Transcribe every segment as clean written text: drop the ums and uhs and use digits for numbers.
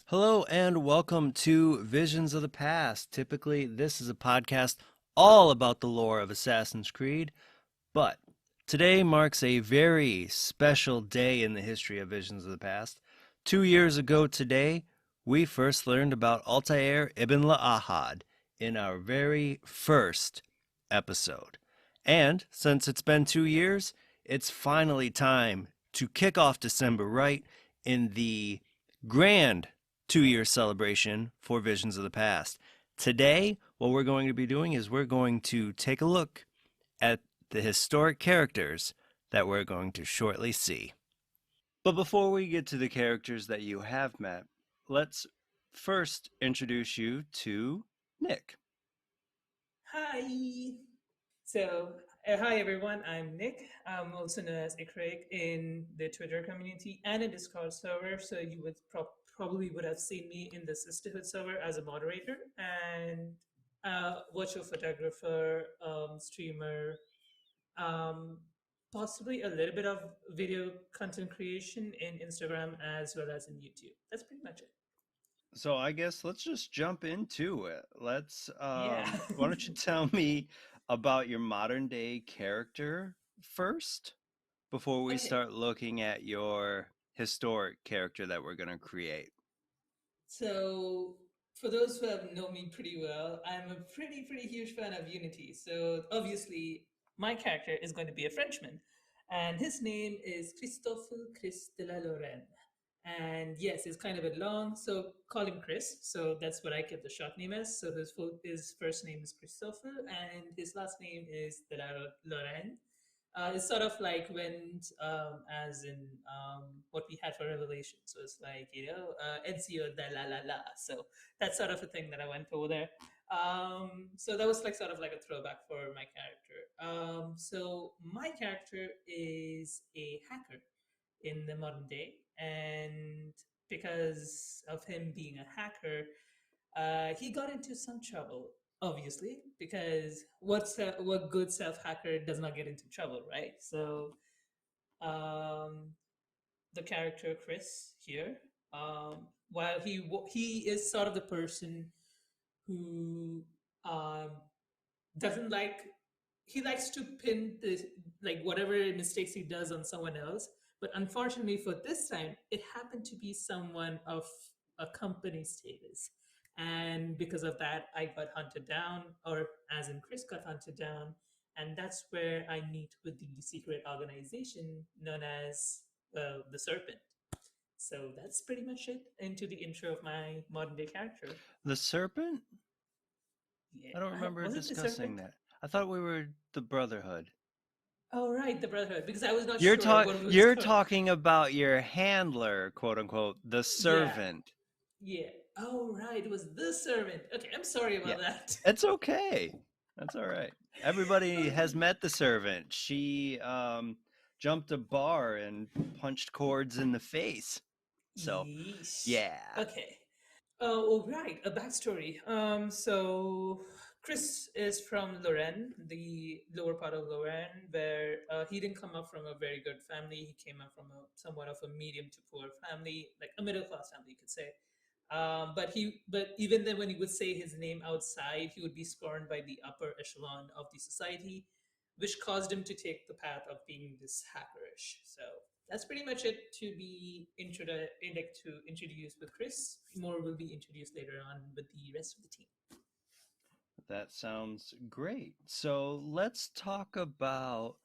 Hello and welcome to Visions of the Past. Typically, this is a podcast all about the lore of Assassin's Creed, but today marks a very special day in the history of Visions of the Past. 2 years ago today, we first learned about Altair ibn La'ahad in our very first episode. And since it's been 2 years, it's finally time to kick off December right in the grand 2 year celebration for Visions of the Past. Today, what we're going to be doing is we're going to take a look at the historic characters that we're going to shortly see. But before we get to the characters that you have met, let's first introduce you to Nick. Hi. So, hi everyone. I'm Nick. I'm also known as Ikrik in the Twitter community and a Discord server. So you would probably would have seen me in the Sisterhood server as a moderator and virtual photographer, streamer, um, possibly a little bit of video content creation in Instagram as well as in YouTube. That's pretty much it. So I guess let's just jump into it. Yeah. Why don't you tell me about your modern day character first before we Okay. start looking at your historic character that we're going to create? So, for those who have known me pretty well, I'm a pretty huge fan of Unity. So, obviously, my character is going to be a Frenchman, and his name is Christophe Chris de la Lorraine. And yes, it's kind of a bit long, so call him Chris. So that's what I kept the short name as. So his first name is Christophe, and his last name is de la Lorraine. It's sort of like when, as in what we had for Revelation. So it's like, Ezio da la la la. So that's sort of a thing that I went over there. So that was like sort of like a throwback for my character. So my character is a hacker in the modern day. And because of him being a hacker, he got into some trouble, obviously, because what good self hacker does not get into trouble, right? So um, the character Chris here, while he is sort of the person who um, doesn't like he likes to pin the like whatever mistakes he does on someone else. But unfortunately for this time, it happened to be someone of a company status. And because of that, I got hunted down, or as in Chris got hunted down. And that's where I meet with the secret organization known as the Serpent. So that's pretty much it into the intro of my modern day character. The serpent? Yeah, I don't remember was it the discussing Serpent? that. I thought we were the brotherhood. Oh, right, the Brotherhood, because I was not You're sure talk what it was you're called. talking about your handler, quote unquote, the Yeah, servant. yeah. Oh, right, it was the servant. Okay, I'm sorry Yeah. about that. It's okay. That's all right. Everybody has Okay. met the servant. She jumped a bar and punched cords in the face. So, Yeesh. yeah. Okay. Oh, right, a backstory. So Chris is from Lorraine, the lower part of Lorraine, where he didn't come up from a very good family. He came up from somewhat of a medium to poor family, like a middle class family, you could say. But even then, when he would say his name outside, he would be scorned by the upper echelon of the society, which caused him to take the path of being this hackerish. So that's pretty much it to be to introduce with Chris. More will be introduced later on with the rest of the team. That sounds great. So, let's talk about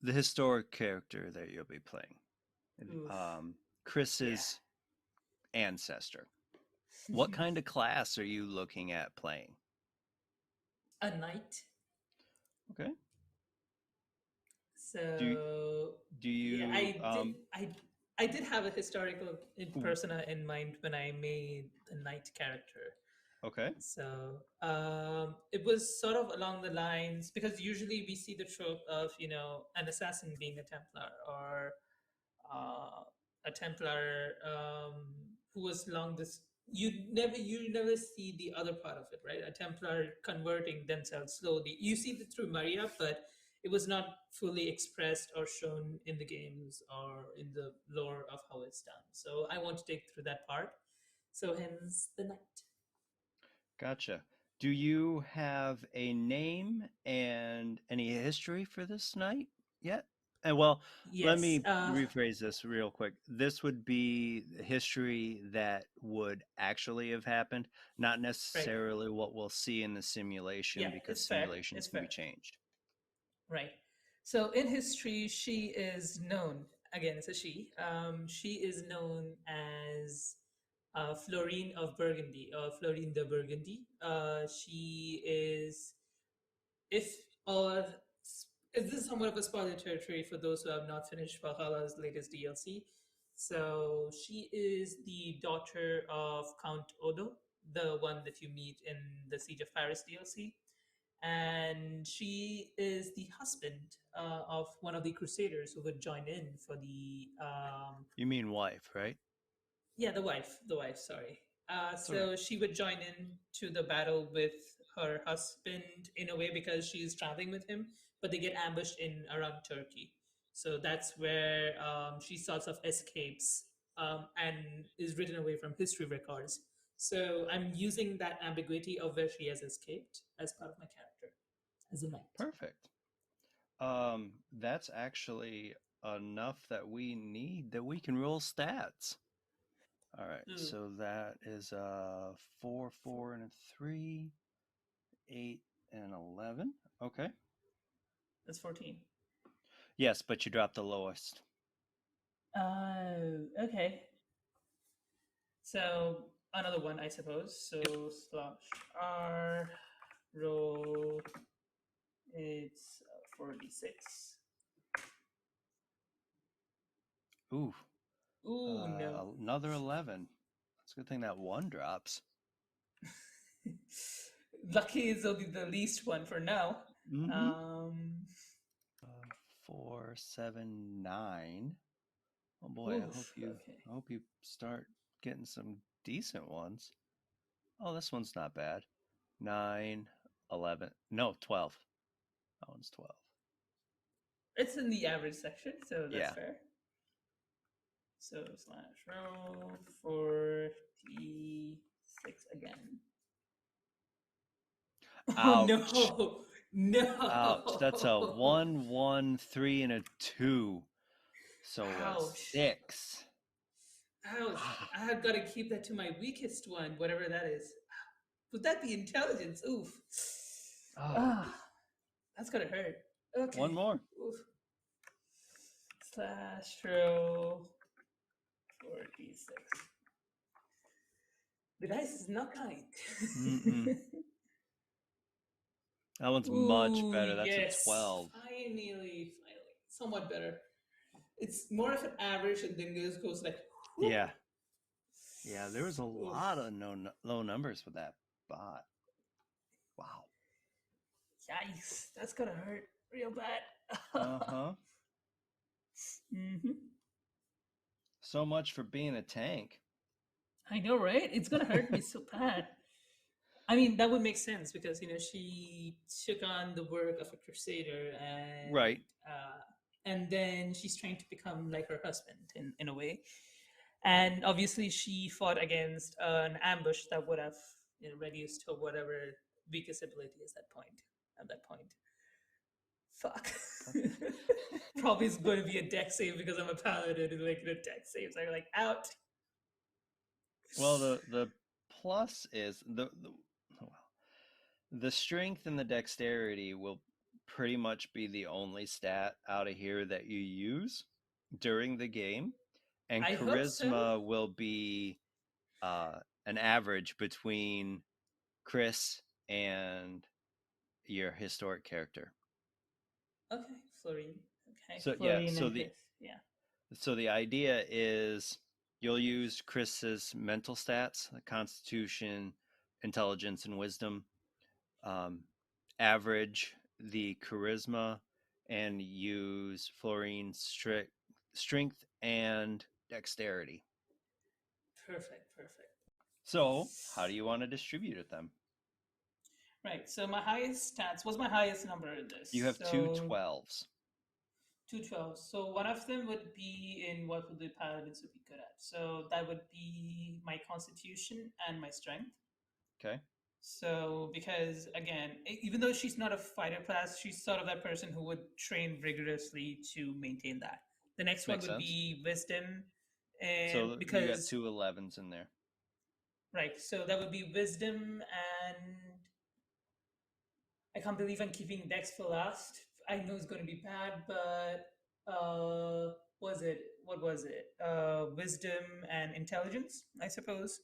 the historic character that you'll be playing. Oof. Um, Yeah. Chris's ancestor. What kind of class are you looking at playing? A knight. Okay. Do you, So do yeah, you I did have a historical ooh, persona in mind when I made the knight character. okay. So it was sort of along the lines because usually we see the trope of an assassin being a Templar or uh, a Templar who was long this. You never see the other part of it, right? A Templar converting themselves slowly. You see it through Maria, but it was not fully expressed or shown in the games or in the lore of how it's done. So I want to take through that part. So hence the knight. Gotcha. Do you have a name and any history for this knight yet? And well, let Yes. me rephrase this real quick. This would be history that would actually have happened, not Right. necessarily what we'll see in the simulation, Yeah, because it's fair. simulations It's can be fair. changed. Right. So in history, she is known, again, it's a she. She is known as Florine of Burgundy, or Florine de Burgundy. She is, if uh, this is somewhat of a spoiler territory for those who have not finished Valhalla's latest DLC. So she is the daughter of Count Odo, the one that you meet in the Siege of Paris DLC, and she is the husband of one of the crusaders who would join in for the You mean wife, right? yeah, the wife, sorry. It's okay. So she would join in to the battle with her husband in a way because she's traveling with him, but they get ambushed in around Turkey. So that's where she sorts of escapes and is written away from history records. So I'm using that ambiguity of where she has escaped as part of my character as a knight. Perfect. That's actually enough that we need that we can roll stats. All right, Ooh, so that is a 4, four. 4, and a 3, 8, and 11. Okay. That's 14. Yes, but you dropped the lowest. Oh, okay. So another one, I suppose. Yep. So slash r roll. It's 4d6. Ooh, Ooh, no. another 11. It's a good thing that one drops. Lucky is only the least one for now. Mm-hmm. Um, 4, 7, 9. Oh boy, oof. Okay. I hope you start getting some decent ones. Oh, this one's not bad. 9, 11. No, 12. That one's 12. It's in the average section, so that's Yeah. fair. So slash roll 4d6 again. Oh Ouch. no! Ouch. That's a No! 1, 1, 3, and a 2. So a Ouch! 6. Ouch! Ah. I've got to keep that to my weakest one, whatever that is. Would that be intelligence? Oof. Oh, Ah, that's gonna hurt. one Okay. more. Oof. Slash roll 4d6. The dice is not kind. Mm-mm. That one's much Ooh, better. That's a yes. 12. Finally, finally. Somewhat better. It's more of an average and then goes like, whoop. Yeah. Yeah, there was a lot Oof. of low numbers with that bot. Wow. Yikes. That's gonna hurt real bad. Uh-huh. hmm So much for being a tank. I know, right? It's gonna hurt me so bad. I mean, that would make sense because she took on the work of a crusader, Right. and then she's trying to become like her husband in a way. And obviously, she fought against an ambush that would have reduced her whatever weakest ability is that point. At that point, fuck. Probably is going to be a deck save because I'm a paladin and like the deck saves are like out. Well, the plus is oh, well, the strength and the dexterity will pretty much be the only stat out of here that you use during the game, and I hope so. charisma will be an average between Chris and your historic character. Okay, Florine. Okay, So yeah, Florine and Chris. Yeah. so the idea is you'll use Chris's mental stats, the Constitution, Intelligence, and Wisdom. Um, average the charisma and use Florine's strength and dexterity. Perfect, perfect. So, how do you want to distribute it then? Right. So my highest stats was my highest number in this. You have two So 12s. Two 12s. So one of them would be in what would the paladins would be good at. So that would be my constitution and my strength. Okay. So because again, even though she's not a fighter class, she's sort of that person who would train rigorously to maintain that. The next one Makes would sense. be wisdom, and So you got because two 11s in there. right, so that would be wisdom, and I can't believe I'm keeping Dex for last. I know it's going to be bad, but was it what was it? Wisdom and intelligence, I suppose.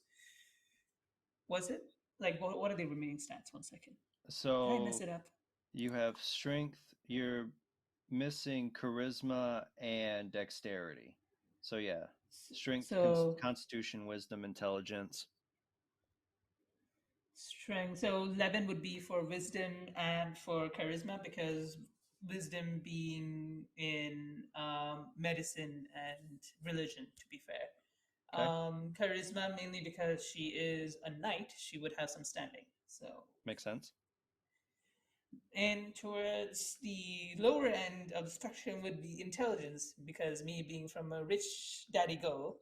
Was it like what are the remaining stats? One second. Did I mess So it up? you have strength, you're missing charisma and dexterity. So yeah, strength, So constitution, wisdom, intelligence. strength. So 11 would be for wisdom and for charisma because wisdom being in medicine and religion, to be fair. Okay, Charisma mainly because she is a knight, she would have some standing. So, makes sense. and towards the lower end of the spectrum would be intelligence because me being from a rich daddy girl,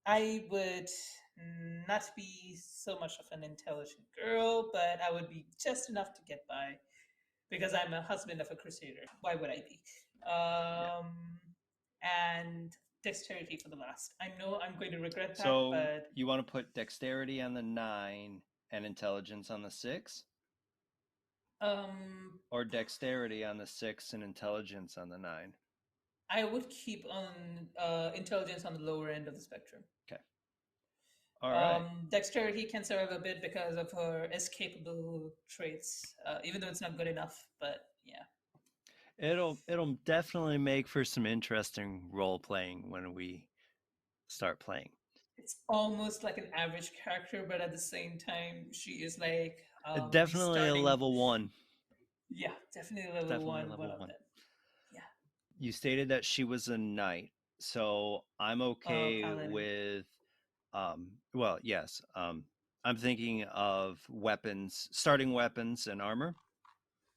I would not be so much of an intelligent girl, but I would be just enough to get by because I'm a husband of a crusader. Why would I be? Yeah. And dexterity for the last. I know I'm going to regret that, So but you want to put dexterity on the 9 and intelligence on the 6? um, Or dexterity on the 6 and intelligence on the 9? I would keep on intelligence on the lower end of the spectrum. Okay. All right. Dexterity can serve a bit because of her escapable traits, even though it's not good enough. But yeah, It'll definitely make for some interesting role playing when we start playing. it's almost like an average character, but at the same time, she is like the Definitely a starting. level 1. Yeah, definitely level Definitely a one level of 1. them. Yeah, You stated that she was a knight. So I'm okay paladin. with well, yes. I'm thinking of weapons, starting weapons and armor.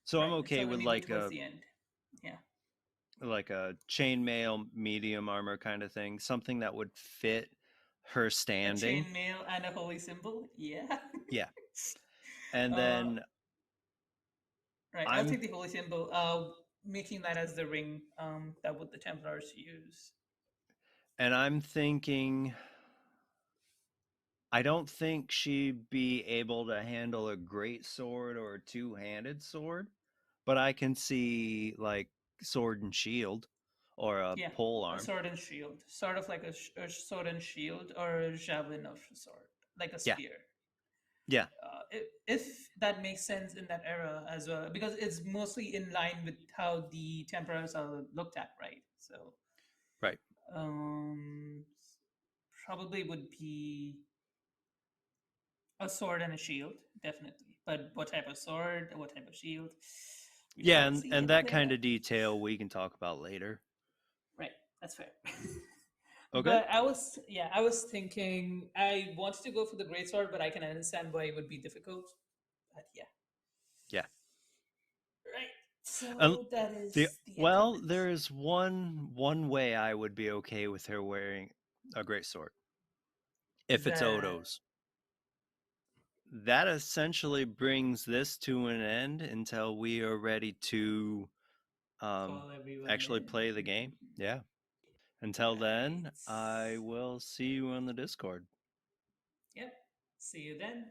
So I'm Right, that's okay only with maybe towards the end. Yeah, like a chainmail medium armor kind of thing, something that would fit her a standing. chainmail and a holy symbol. Yeah. Yeah. And uh, then right, I'll I'm take the holy symbol. Making that as the ring that would the Templars use. I'm thinking I don't think she'd be able to handle a great sword or a two-handed sword, but I can see like sword and shield or a Yeah, pole a arm. sword and shield, sort of like a sword and shield, or a javelin of a sort, like a Yeah. spear. Yeah. If that makes sense in that era as well, because it's mostly in line with how the Templars are looked at, right? So, Right. um, probably would be a sword and a shield, definitely. But what type of sword, what type of shield, we Yeah, shall see and in that kind there. of detail we can talk about later. Right, that's fair. Okay? But yeah, I was thinking I wanted to go for the great sword, but I can understand why it would be difficult. But yeah, Yeah. right. And So that the is the well, equipment. there is one way I would be okay with her wearing a great sword. If it's That Odo's. That essentially brings this to an end until we are ready to um, call everyone actually in. play the game. Yeah. Until Right. then, I will see you on the Discord. Yep. See you then.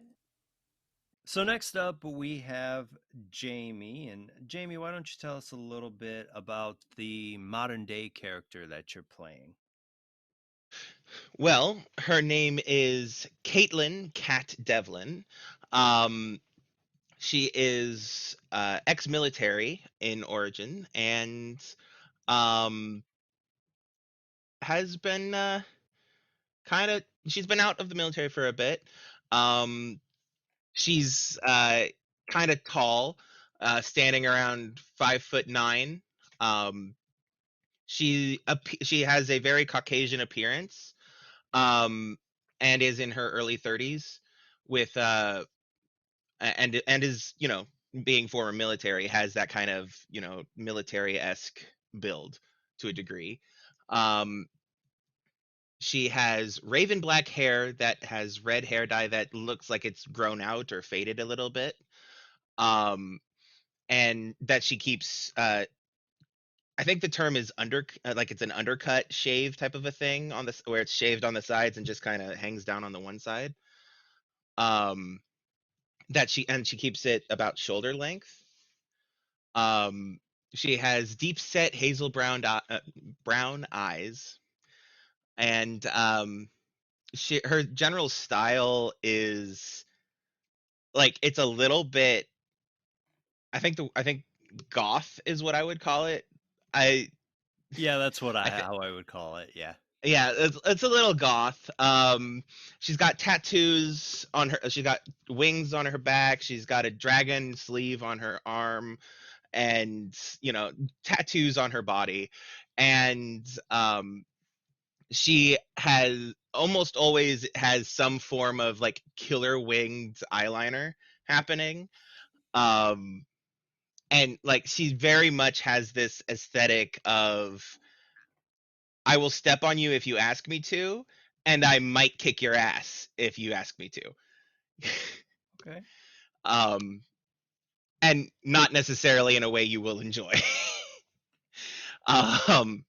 So, next up, we have Jamie. And Jamie, why don't you tell us a little bit about the modern day character that you're playing? Well, her name is Caitlin Cat Devlin. Um, she is ex-military in origin and um, has been she's been out of the military for a bit. Um, she's kind of tall, standing around 5'9". Um, she has a very Caucasian appearance, um, and is in her early 30s with and is, being former military, has that kind of, military-esque build. to a degree. Um, she has raven black hair that has red hair dye that looks like it's grown out or faded a little bit. Um, and that she keeps I think the term is like it's an undercut shave type of a thing on this where it's shaved on the sides and just kind of hangs down on the one side. Um, that she keeps it about shoulder length. Um, she has deep set brown eyes, and her general style is like it's a little bit. I think goth is what I would call it. I Yeah, that's what I think how I would call it. Yeah. Yeah, it's a little goth. She's got tattoos on her. She's got wings on her back. She's got a dragon sleeve on her arm, and tattoos on her body. And she has almost always has some form of like killer winged eyeliner happening. Um, and like she very much has this aesthetic of I will step on you if you ask me to, and I might kick your ass if you ask me to. Okay. um, and not necessarily in a way you will enjoy. um,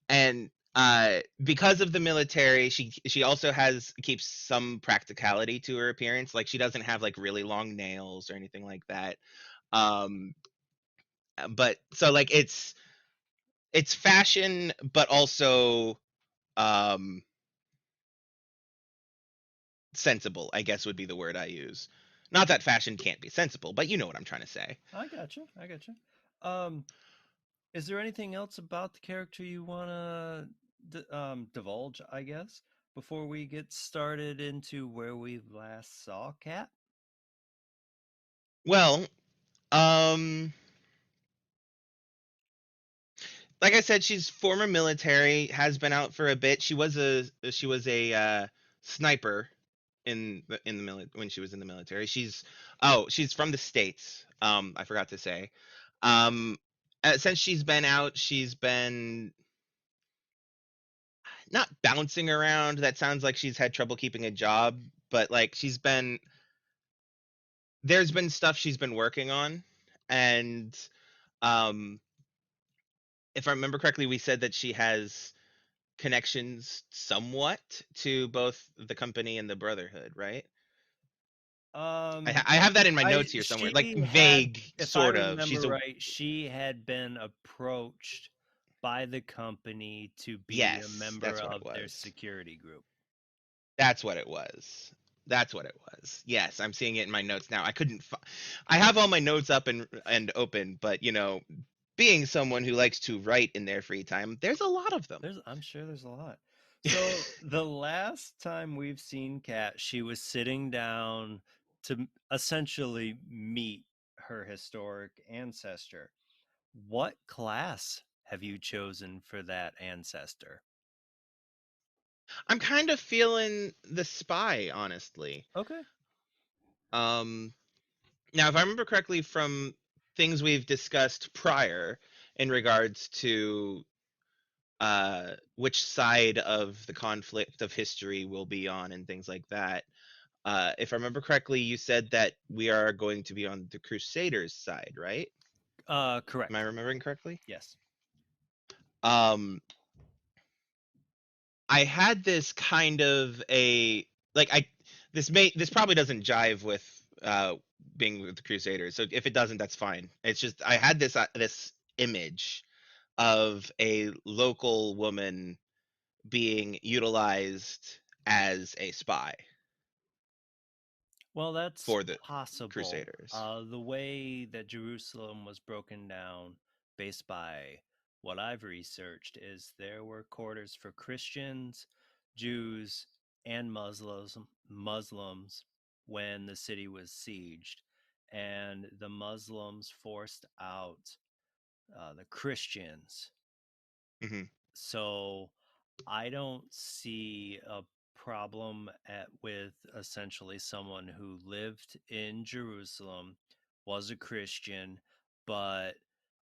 and because of the military, she also keeps some practicality to her appearance. Like she doesn't have like really long nails or anything like that. Um, but so like it's fashion, but also um sensible, I guess would be the word I use. Not that fashion can't be sensible, but you know what I'm trying to say. I gotcha. I gotcha. Um, is there anything else about the character you want to divulge, I guess, before we get started into where we last saw Cat? Well, um like I said, she's former military, has been out for a bit. She was a sniper in the when she was in the military. She's from the States. I forgot to say. Um since she's been out, she's been not bouncing around. That sounds like she's had trouble keeping a job, but like there's been stuff she's been working on. And um if I remember correctly, we said that she has connections somewhat to both the company and the brotherhood, right? Um, I have that in my I notes here somewhere, like she had, vague if I sort of. remember right, she had been approached by the company to be a Yes, member that's what it of their was. security group. That's what it was. That's what it was. Yes, I'm seeing it in my notes now. I have all my notes up and open, but being someone who likes to write in their free time, there's a lot of them. I'm sure there's a lot. So the last time we've seen Kat, she was sitting down to essentially meet her historic ancestor. What class have you chosen for that ancestor? I'm kind of feeling the spy, honestly. Okay. Um, Now, if I remember correctly from things we've discussed prior in regards to which side of the conflict of history we'll be on and things like that, if I remember correctly, you said that we are going to be on the Crusaders' side, right? Am I Correct. remembering correctly? Yes. Um, I had this kind of a like I this probably doesn't jive with being with the Crusaders. So if it doesn't, that's fine. It's just I had this image of a local woman being utilized as a spy Well, that's for the possible. Crusaders. The way that Jerusalem was broken down, based by what I've researched, is there were quarters for Christians, Jews, and Muslims when the city was sieged, and the Muslims forced out the Christians. Hmm. So I don't see a problem with essentially someone who lived in Jerusalem, was a Christian, but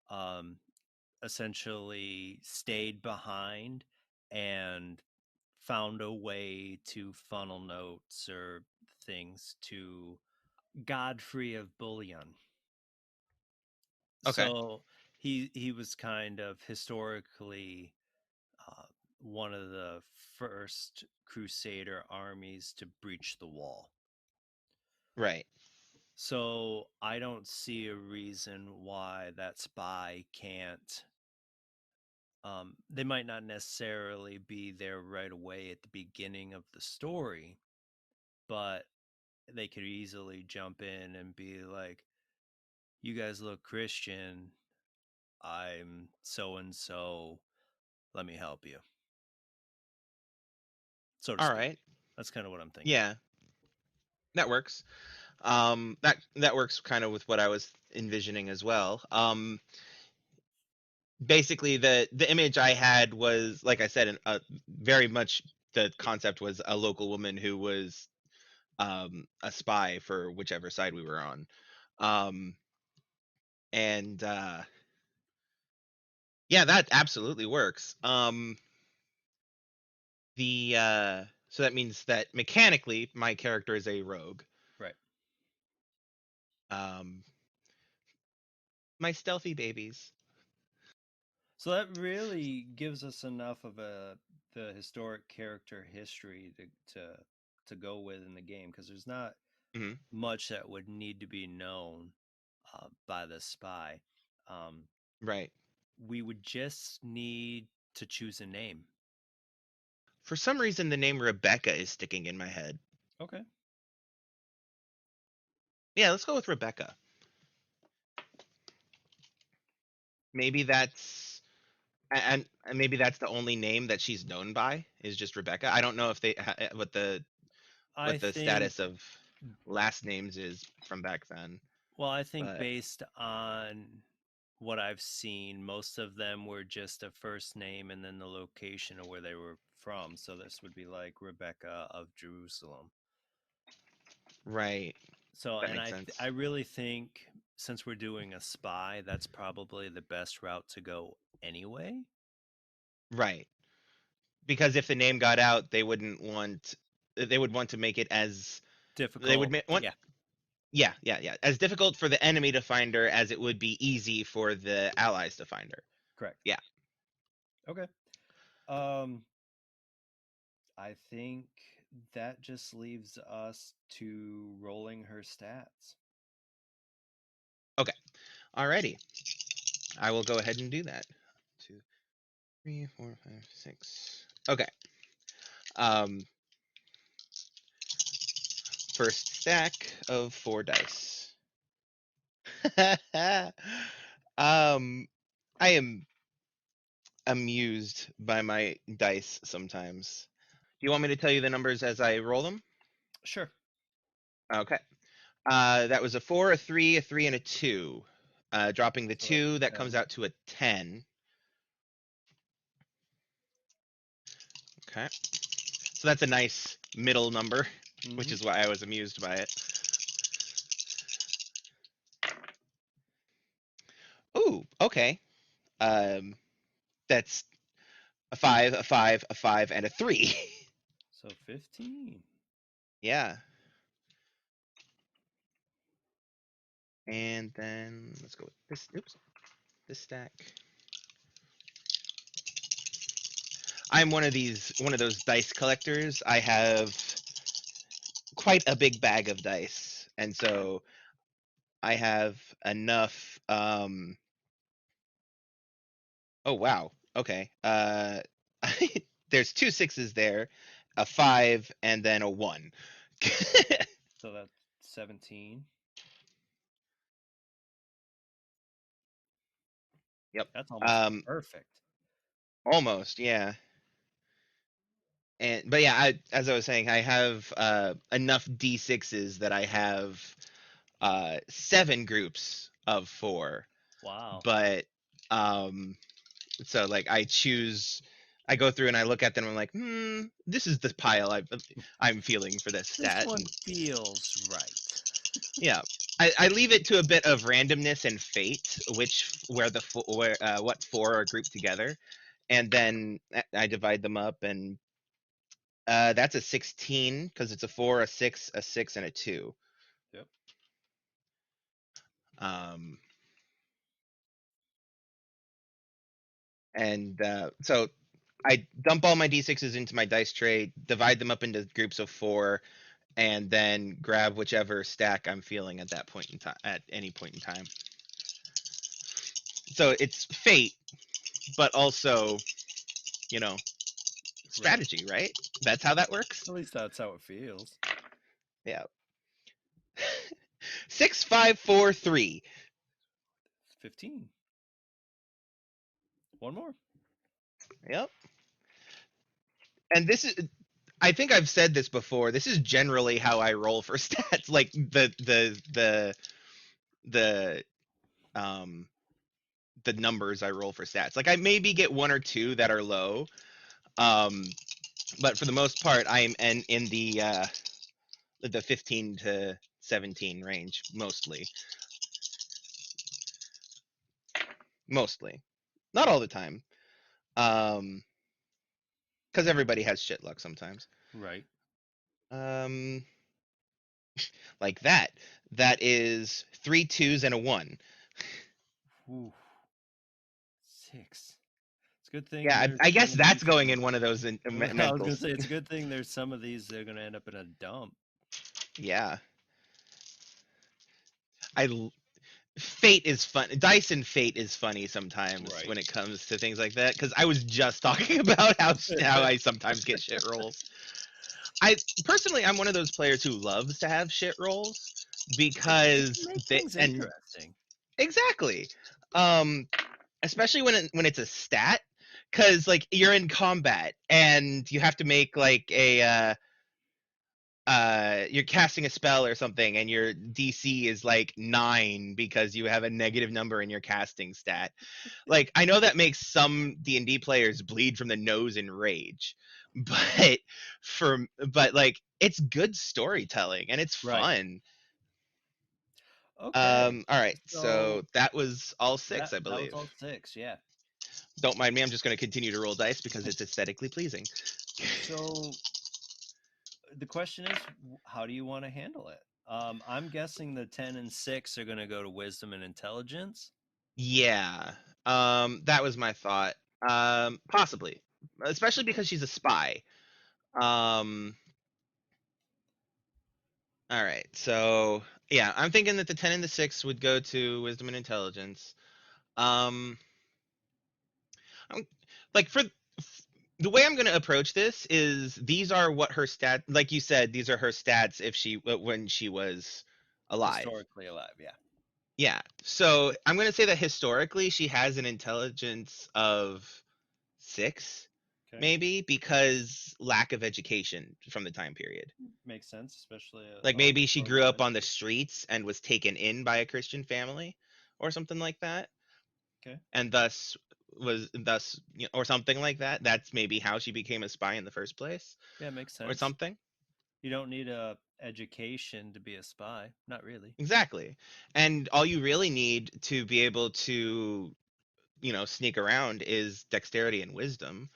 um, essentially stayed behind and found a way to funnel notes or things to Godfrey of Bullion. Okay. So he was kind of historically uh, one of the first Crusader armies to breach the wall. Right. So I don't see a reason why that spy can't. They might not necessarily be there right away at the beginning of the story, but they could easily jump in and be like, "You guys look Christian. I'm so and so. Let me help you," so to All speak. right. That's kind of what I'm thinking. Yeah, that works. That works kind of with what I was envisioning as well. Basically, the image I had was, like I said, very much the concept was a local woman who was a spy for whichever side we were on. Um, and yeah, that absolutely works. The So that means that mechanically my character is a rogue. Right. Um, my stealthy babies. So that really gives us enough of the historic character history to go with in the game, because there's not Mhm. much that would need to be known by the spy. Um, Right. we would just need to choose a name. For some reason, the name Rebecca is sticking in my head. Okay. Yeah, let's go with Rebecca. Maybe that's and maybe that's the only name that she's known by is just Rebecca. I don't know if I what the think status of last names is from back then, I think but based on what I've seen, most of them were just a first name and then the location of where they were from. So this would be like Rebecca of Jerusalem. right, So, that and makes sense. I really think since we're doing a spy, that's probably the best route to go anyway. Right. Because if the name got out, they would want to make it as they would Difficult. want Yeah, yeah, as difficult for the enemy to find her as it would be easy for the allies to find her. correct. Yeah. Okay. Um, I think that just leaves us to rolling her stats. Okay. Alrighty. I will go ahead and do that. 2, 3, 4, 5, 6. Okay. Um, First stack of 4 dice. um, I am amused by my dice sometimes. Do you want me to tell you the numbers as I roll them? Sure. Okay. That was a 4, a 3, a 3, and a 2. Dropping the So that's 2, that comes 10. out to a 10. Okay. So that's a nice middle number, which Mm-hmm. is why I was amused by it. Ooh, okay. Um, that's a 5, a 5, a 5, and a 3. So 15. Yeah. And then let's go with this. Oops, this stack. I'm one of those dice collectors. I have quite a big bag of dice, and so I have enough. Oh wow. Okay. There's 2 6s there, a 5, and then a 1. So that's 17. Yep. That's almost Um, perfect. Almost. Yeah. But yeah, as I was saying, I have enough D6s that I have 7 groups of 4. Wow. But um, so like I go through and I look at them and I'm like, this is the pile I'm feeling for this This stat. one And feels right. yeah, I leave it to a bit of randomness and fate, what four are grouped together, and then I divide them up, and that's a 16 because it's a 4, a 6, a 6, and a 2. Yep. Um, and so I dump all my d6s into my dice tray, divide them up into groups of 4, and then grab whichever stack I'm feeling at that point in time, at any point in time. So it's fate, but also, strategy, right? That's how that works. At least that's how it feels. Yeah. 6, 5, 4, 3. 15. One more. Yep. And this is, I think I've said this before. This is generally how I roll for stats. Like the um the numbers I roll for stats. Like I maybe get one or two that are low. But for the most part, I am in the 15 to 17 range mostly. Mostly. Not all the time. Because everybody has shit luck sometimes. Right. Um, like that. That is 3 2s and a 1. Ooh. 6. It's a good thing Yeah, there's I some guess of that's these. going in one of those I was gonna mentals. say it's a good thing there's some of these that are gonna end up in a dump. Yeah. Fate is fun. Dice and fate is funny sometimes Right. when it comes to things like that. Because I was just talking about how I sometimes get shit rolls. I personally, I'm one of those players who loves to have shit rolls It can because make they things and interesting. exactly, um, especially when it's a stat, because like you're in combat and you have to make like you're casting a spell or something and your DC is like 9 because you have a negative number in your casting stat. Like I know that makes some D&D players bleed from the nose in rage, but but like it's good storytelling and it's Right. fun. Okay. All right. So So that was all 6, I that was believe. all 6, yeah. Don't mind me, I'm just going to continue to roll dice because it's aesthetically pleasing. So the question is, how do you want to handle it? I'm guessing the 10 and 6 are going to go to wisdom and intelligence. Yeah. That was my thought. Possibly. Especially because she's a spy. Um all right. So, yeah, I'm thinking that the 10 and the 6 would go to wisdom and intelligence. Um I'm, like for the way I'm going to approach this is these are what her stat, like you said, these are her stats if she when she was alive. Historically alive, yeah. Yeah. So, I'm going to say that historically she has an intelligence of 6 Okay. maybe because lack of education from the time period. Makes sense, especially Like on maybe she early grew up life. on the streets and was taken in by a Christian family or something like that, Okay. and thus or something like that. That's maybe how she became a spy in the first place Yeah, makes or sense. something. You don't need a education to be a spy. Not really. Exactly. And all you really need to be able to, sneak around is dexterity and wisdom,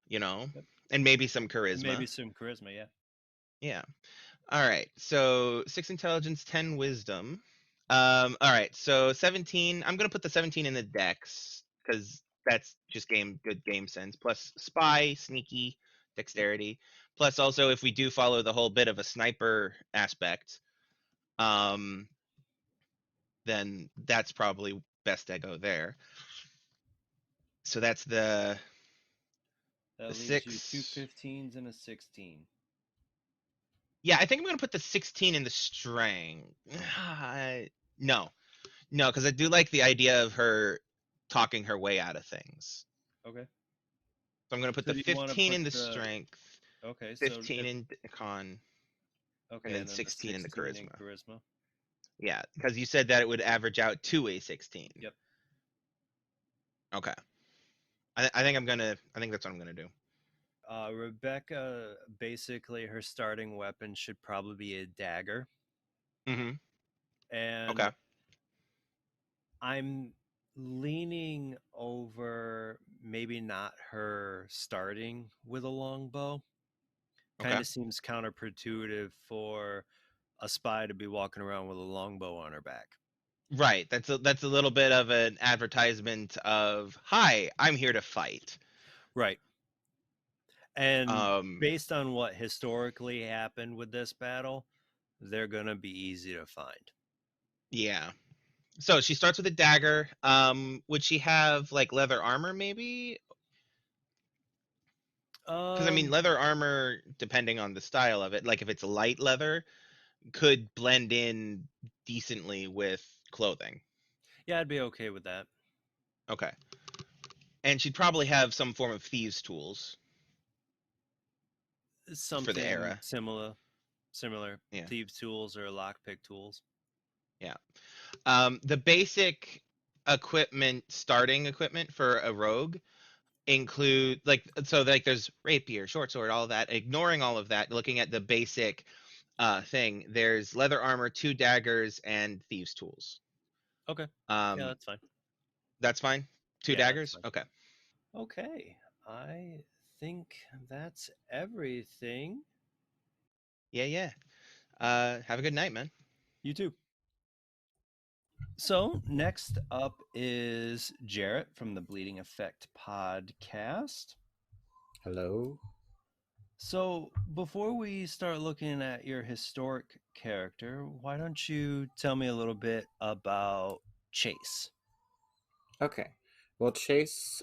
you know, Yep. and maybe some And maybe charisma. some charisma, yeah. Yeah. All right. So 6 intelligence, 10 wisdom. All right. So 17. I'm gonna put the 17 in the dex because that's just good game sense. Plus spy, sneaky, Yep. dexterity. Plus also if we do follow the whole bit of a sniper aspect, um, then that's probably best I go there. So that's the That leaves you two 6. 15s and a 16. Yeah, I think I'm gonna put the 16 in the strength. No, no, because I do like the idea of her talking her way out of things. Okay. So I'm going to put So the do you want to 15 put in the the strength, okay, so 15 if in con, and okay, then and then the 16 in the 16 in charisma. charisma. Yeah, because you said that it would average out to a 16. Yep. Okay. I think that's what I'm gonna do. Rebecca, basically her starting weapon should probably be a dagger. Hmm. And Okay. I'm leaning over maybe not her starting with a longbow. Kind Okay. of seems counterintuitive for a spy to be walking around with a longbow on her back. Right. That's a little bit of an advertisement of, "Hi, I'm here to fight." Right. And Um, based on what historically happened with this battle, they're going to be easy to find. yeah. So she starts with a dagger. Would she have like leather armor maybe? Because I mean, Um, leather armor, depending on the style of it, like if it's light leather, could blend in decently with clothing. yeah, I'd be okay with that. Okay. And she'd probably have some form of thieves' tools for the Something era. similar. Yeah. Thieves' tools or lockpick tools. Yeah. The basic equipment, starting equipment for a rogue include like there's rapier, short sword, all of that. Ignoring all of that, looking at the basic thing, there's leather armor, two daggers, and thieves' tools. Okay. Yeah, Um, that's fine. that's fine. Two Yeah, that's daggers. fine. Okay. Okay. I think that's everything. Yeah, yeah. Have a good night, man. You too. So, next up is Jarrett from the Bleeding Effect podcast. Hello. So, before we start looking at your historic character, why don't you tell me a little bit about Chase? Okay. Well, Chase,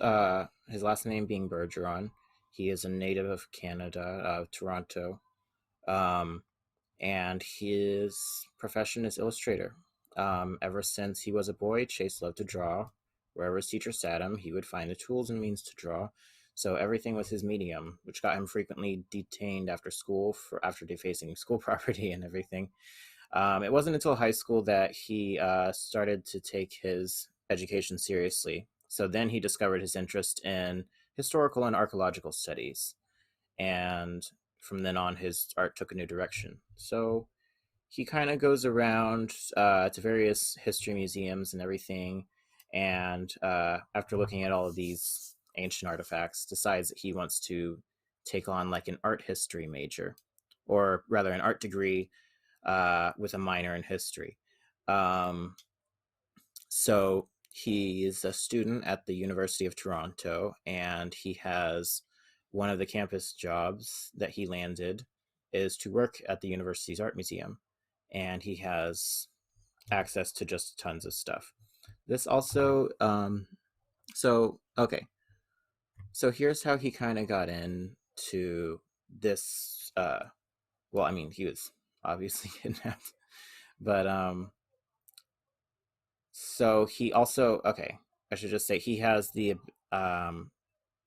his last name being Bergeron, he is a native of Canada, Toronto, um, and his profession is illustrator. Ever since he was a boy, Chase loved to draw. Wherever his teacher sat him, he would find the tools and means to draw. So everything was his medium, which got him frequently detained after school after defacing school property and everything. It wasn't until high school that he started to take his education seriously. So then he discovered his interest in historical and archaeological studies. And from then on, his art took a new direction. So he kind of goes around to various history museums and everything. And after looking at all of these ancient artifacts, decides that he wants to take on like an art history major, or rather, an art degree with a minor in history. Um, so he is a student at the University of Toronto, and he has one of the campus jobs that he landed is to work at the university's art museum, and he has access to just tons of stuff. This also, so okay, so here's how he kind of got into this. Well, I mean, he was obviously kidnapped, but so he also, okay, I should just say um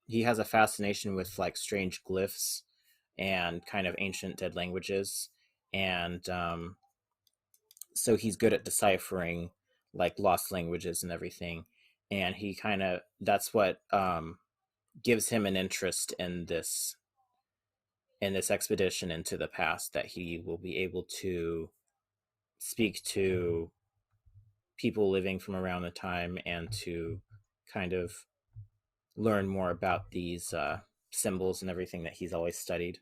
he has a fascination with like strange glyphs and kind of ancient dead languages, and so he's good at deciphering like lost languages and everything, and he kind of, that's what gives him an interest in this expedition into the past, that he will be able to speak to people living from around the time and to kind of learn more about these symbols and everything that he's always studied.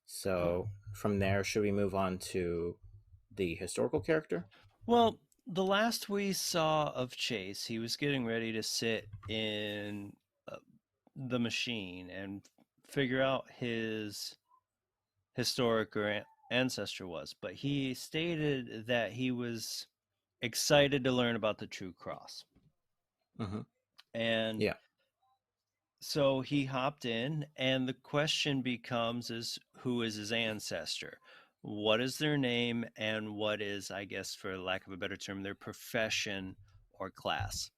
So from there, should we move on to the historical character? Well, the last we saw of Chase, he was getting ready to sit in uh, the machine and figure out his historic or ancestor was, but he stated that he was excited to learn about the true cross. Mm-hmm. And Yeah. so he hopped in, and the question becomes is who is his ancestor? What is their name, and what is, I guess for lack of a better term, their profession or class?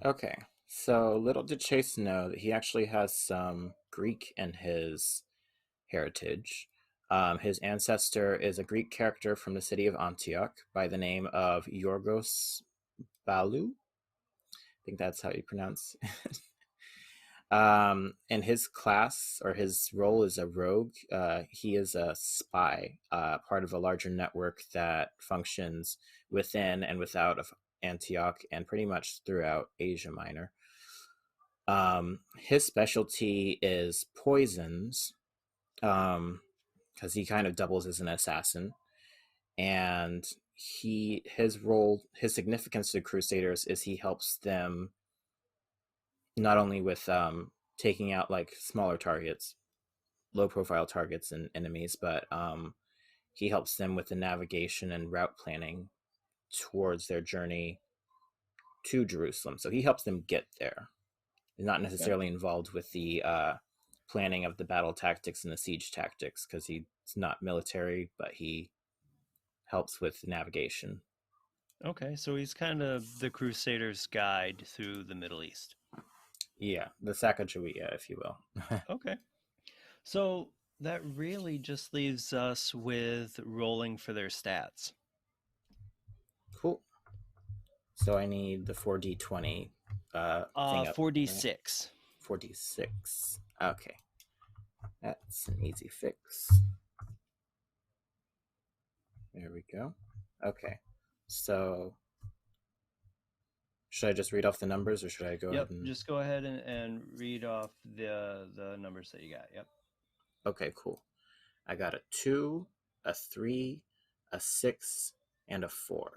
Okay. So little did Chase know that he actually has some Greek in his heritage. His ancestor is a Greek character from the city of Antioch by the name of Yorgos Balou. I think that's how you pronounce it. In his class or his role is a rogue. He is a spy, part of a larger network that functions within and without of Antioch and pretty much throughout Asia Minor. His specialty is poisons, because he kind of doubles as an assassin, and his significance to the Crusaders is he helps them not only with taking out like smaller targets, low profile targets and enemies, but he helps them with the navigation and route planning towards their journey to Jerusalem. So he helps them get there. He's not necessarily involved with the planning of the battle tactics and the siege tactics because he's not military, but he helps with navigation. Okay, so he's kind of the Crusaders' guide through the Middle East. Yeah, the Sacagawea, if you will. Okay. So that really just leaves us with rolling for their stats. Cool. So I need the 4d20 thing up. 4d6. 4d6. Okay. That's an easy fix. There we go. Okay. So should I just read off the numbers or should I go ahead and... Just go ahead and read off the numbers that you got. Yep. Okay, cool. I got a 2, a 3, a 6, and a 4.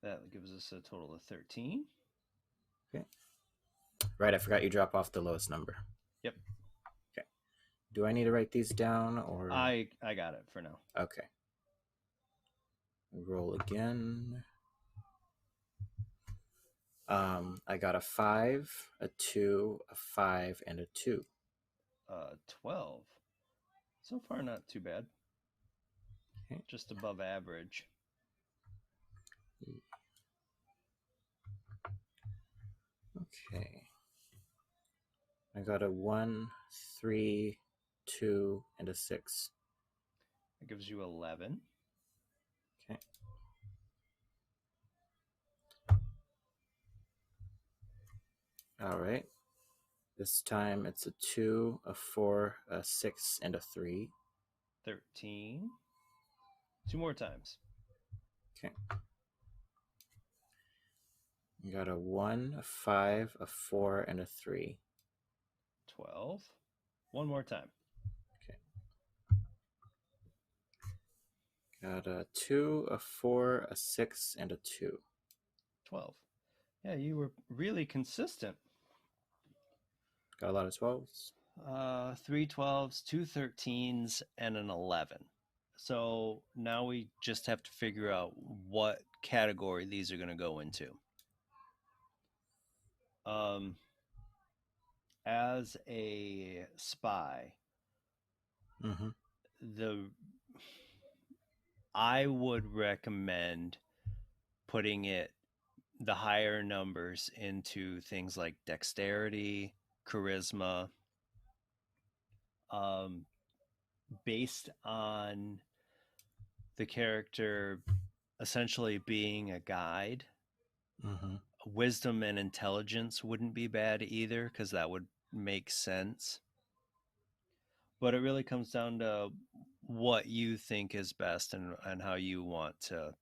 That gives us a total of 13. Okay. Right, I forgot you drop off the lowest number. Yep. Okay. Do I need to write these down or... I got it for now. Okay. Roll again. I got a 5, a 2, a 5, and a 2. 12. So far, not too bad. Okay. Just above average. Okay. I got a 1, 3, 2, and a 6. That gives you 11. Okay. All right. This time it's a 2, a 4, a 6, and a 3. 13. 2 more times. Okay. You got a 1, a 5, a 4, and a 3. 12. 1 more time. Okay. Got a 2, a 4, a 6, and a 2. 12. Yeah, you were really consistent. Got a lot of 12s. 3 12s, 2 13s, and an 11. So now we just have to figure out what category these are going to go into. As a spy, I would recommend putting the higher numbers into things like dexterity, charisma, based on the character essentially being a guide. Wisdom and intelligence wouldn't be bad either, because that would make sense. But it really comes down to what you think is best and how you want to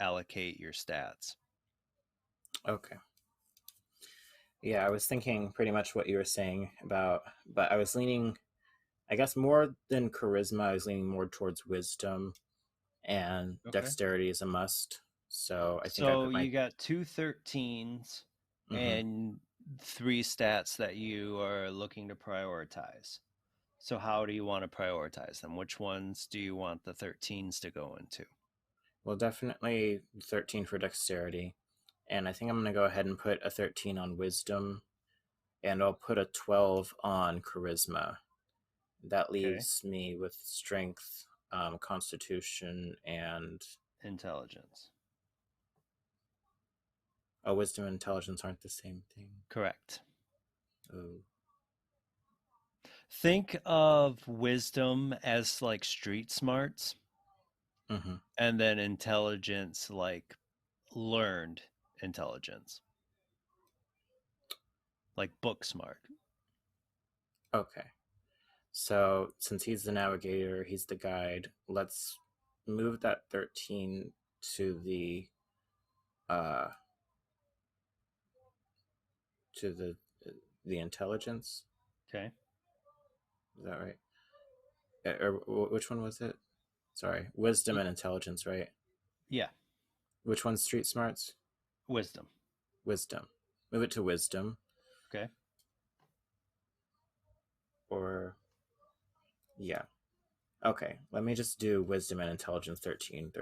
allocate your stats. Okay. Yeah, I was thinking pretty much what you were saying about, but I was leaning, I guess more than charisma, I was leaning more towards wisdom, and dexterity is a must. So I think you got 2 13s and 3 stats that you are looking to prioritize. So how do you want to prioritize them? Which ones do you want the 13s to go into? Well, definitely 13 for dexterity. And I think I'm going to go ahead and put a 13 on wisdom. And I'll put a 12 on charisma. That leaves me with strength, constitution, and... intelligence. Oh, wisdom and intelligence aren't the same thing. Correct. Oh. Think of wisdom as like street smarts, and then intelligence like learned intelligence. like book smart. Okay. So since he's the navigator, he's the guide, let's move that 13 to uh the intelligence. Okay. Is that right? Or which one was it? Sorry, wisdom and intelligence, right? Yeah. Which one's street smarts? Wisdom. Wisdom. Move it to wisdom. Okay. Or yeah. Okay, let me just do wisdom and intelligence 13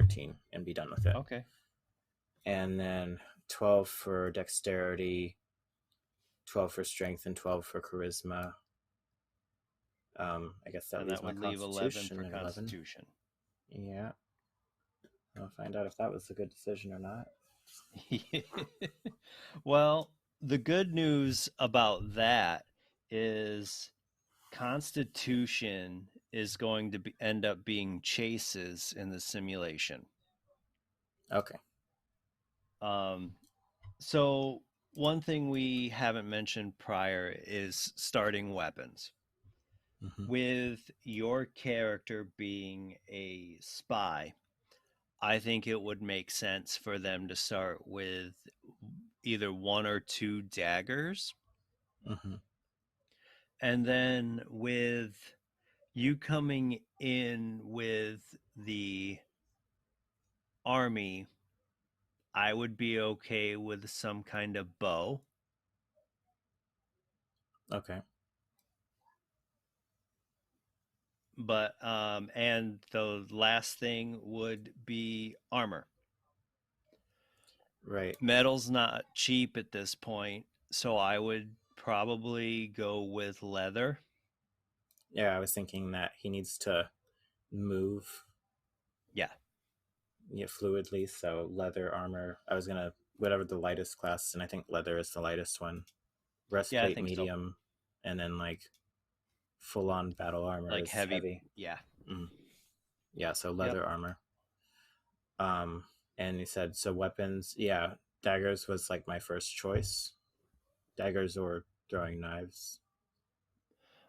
and be done with it. Okay. And then 12 for dexterity, 12 for strength, and 12 for charisma. I guess that And leaves that my would leave 11 constitution for at 11. constitution. Yeah. I'll find out if that was a good decision or not. Well, the good news about that is constitution is going to end up being chases in the simulation. Okay. So one thing we haven't mentioned prior is starting weapons. Mm-hmm. With your character being a spy, I think it would make sense for them to start with either 1 or 2 daggers. Mm-hmm. And then with you coming in with the army, I would be okay with some kind of bow. Okay. But and the last thing would be armor. Right. Metal's not cheap at this point, so I would probably go with leather. Yeah, I was thinking that he needs to move. Yeah. Yeah, fluidly. So leather armor. I was gonna whatever the lightest class, and I think leather is the lightest one. Breastplate think so. medium, and then like full on battle armor Like is heavy. Yeah. Yeah, so leather armor. And you said so weapons. Yeah, daggers was like my first choice. Daggers or throwing knives.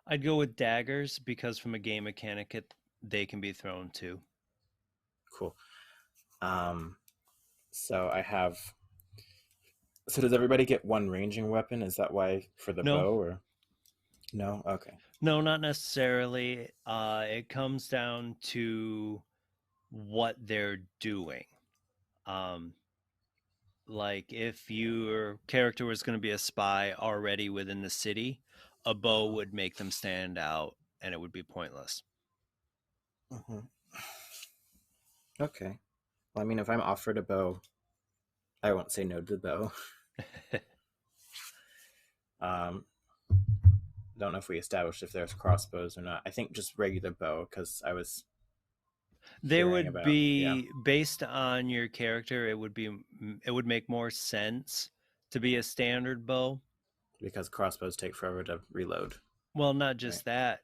I'd go with daggers because from a game mechanic, they can be thrown too. Cool. So I have. So does everybody get one ranging weapon? Is that why for the No. bow or? No. Okay. No, not necessarily. It comes down to what they're doing. Like if your character was going to be a spy already within the city, a bow would make them stand out and it would be pointless. Mm-hmm. Okay. Well, I mean, if I'm offered a bow, I won't say no to the bow. Don't know if we established if there's crossbows or not. I think just regular bow because I was. They would be based on your character. It would make more sense to be a standard bow because crossbows take forever to reload. Well, not just that.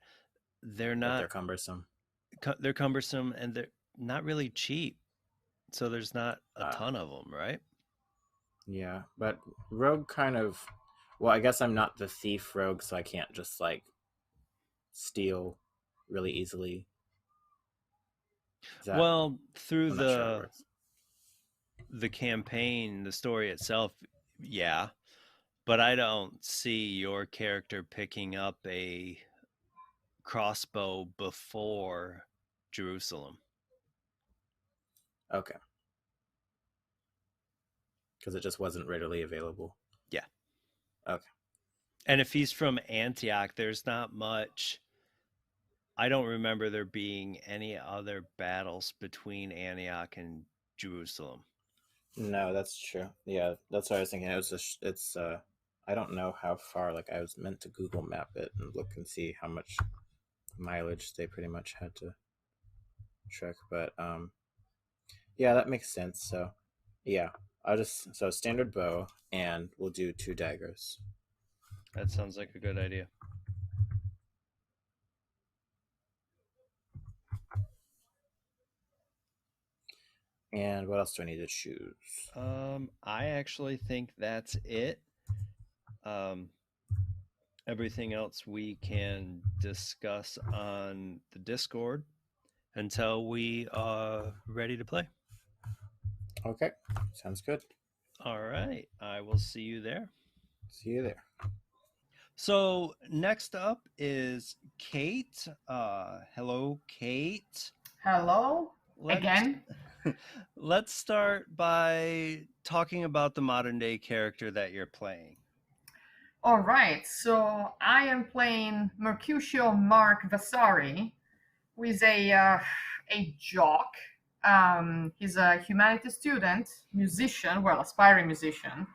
They're not. But they're cumbersome. They're cumbersome and they're not really cheap. So there's not a ton of them, right? Yeah, but rogue kind of. Well, I guess I'm not the thief rogue, so I can't just like steal really easily. Well, through the campaign, the story itself, yeah. But I don't see your character picking up a crossbow before Jerusalem. Okay. Because it just wasn't readily available. Yeah. Okay. And if he's from Antioch, there's not much. I don't remember there being any other battles between Antioch and Jerusalem. No, that's true. Yeah, that's what I was thinking. It was it's I don't know how far. Like I was meant to Google map it and look and see how much mileage they pretty much had to trek. But yeah, that makes sense. So yeah, so standard bow, and we'll do 2 daggers. That sounds like a good idea. And what else do I need to choose? I actually think that's it. Everything else we can discuss on the Discord until we are ready to play. Okay, sounds good. All right. I will see you there. See you there. So next up is Kate. Hello, Kate. Hello again. Let's start by talking about the modern day character that you're playing. All right, so I am playing Mercutio Mark Vasari, who is a jock. He's a humanities student, musician, well, aspiring musician,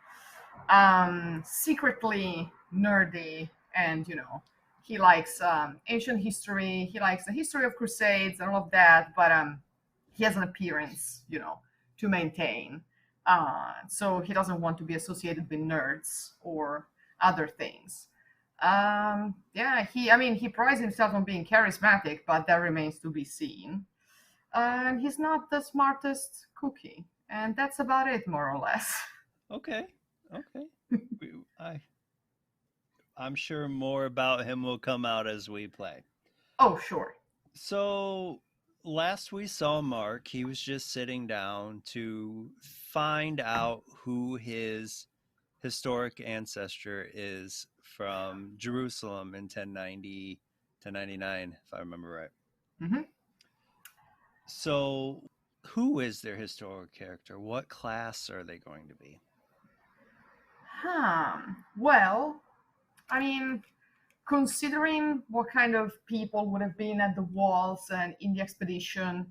secretly nerdy, and he likes ancient history. He likes the history of crusades and all of that, but he has an appearance, to maintain. So he doesn't want to be associated with nerds or other things. Yeah, he prides himself on being charismatic, but that remains to be seen. And he's not the smartest cookie, and that's about it, more or less. Okay. I'm sure more about him will come out as we play. Oh, sure. So last we saw Mark, he was just sitting down to find out who his historic ancestor is from Jerusalem in 1090, 1099, if I remember right. Mm-hmm. So who is their historic character? What class are they going to be? Well, I mean, considering what kind of people would have been at the walls and in the expedition,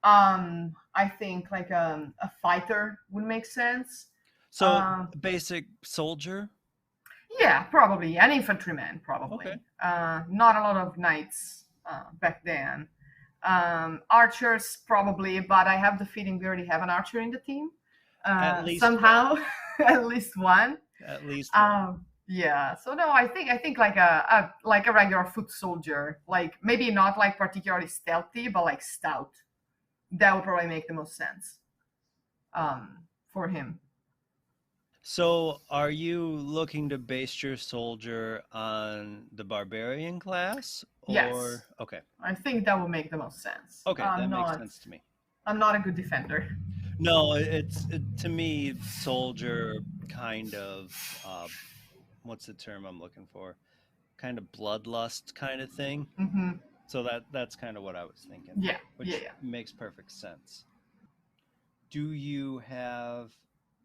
I think like a fighter would make sense. So basic soldier? Yeah, probably an infantryman, probably. Okay. Not a lot of knights back then. Archers probably, but I have the feeling we already have an archer in the team. At least somehow, at least one. At least one. Yeah. So no, I think like a regular foot soldier, like maybe not like particularly stealthy, but like stout. That would probably make the most sense. For him. So are you looking to base your soldier on the barbarian class? Or... Yes. Okay. I think that would make the most sense. Okay, that makes sense to me. I'm not a good defender. No, to me, soldier kind of, what's the term I'm looking for? Kind of bloodlust kind of thing. Mm-hmm. So that's kind of what I was thinking. Yeah. Which makes perfect sense. Do you have